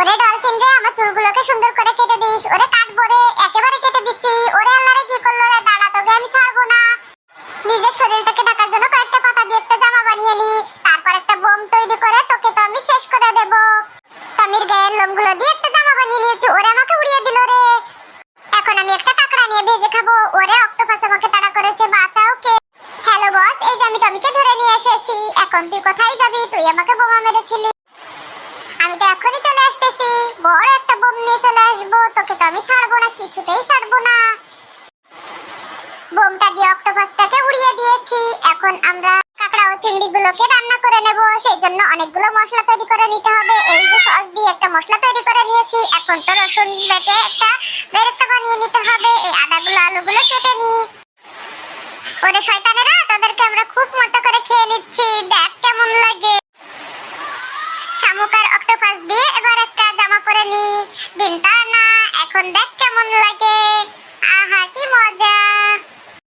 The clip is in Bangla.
ওরে ডলফিন রে, আমার চুলগুলোকে সুন্দর করে কেটে দিস। ওরে কাটবো রে, একেবারে কেটে দিছি। ওরে আল্লাহ রে, কি করলো রে? দাঁড়া, তোকে আমি ছাড়বো না। নিজের শরীরটাকে ঢাকার জন্য কয়েকটা পাতা দিয়ে একটা জামা বানিয়ে নি, তারপর একটা বোম তৈরি করে তোকে তো আমি শেষ করে দেব। টমির গায়ের লোমগুলো দিয়ে একটা জামা বানিয়ে নিয়েছি। ওরে আমাকে উড়িয়ে দিল রে। এখন আমি একটা কাঁকড়া নিয়ে ভেজে খাবো। ওরে অক্টোপাস আমাকে তাড়া করেছে, বাঁচাও কে। হ্যালো বস, এই যে আমি টমিকে ধরে নিয়ে এসেছি। এখন তুই কোথায় যাবি? তুই আমাকে বোমা মেরেছিলি। আমি তো এখনই চলে আসতেছি। বড় একটা বোম নিয়ে চলে আসবো। তোকে তো আমি ছাড়বো না, কিছুতেই ছাড়বো না। বোমটা দিয়ে অক্টোপাসটাকে উড়িয়ে দিয়েছি। এখন আমরা কাঁকড়া ও চিংড়িগুলোকে রান্না করে নেব। সেই জন্য অনেকগুলো মশলা তৈরি করে নিতে হবে। এই যে সস দিয়ে একটা মশলা তৈরি করে নিয়েছি। এখন তো রসুন বেটে একটা বেরেস্তা বানিয়ে নিতে হবে। এই আদাগুলো আলুগুলো কেটে নি। ওরে শয়তানেরা, তোদেরকে আমরা খুব মজা করে খেয়ে নিচ্ছি, দেখ কেমন লাগে। শামুক আর অক্টোপাস দিয়ে এবার একটা জামা পরে নি। দিনটা না, এখন দেখ কেমন লাগে।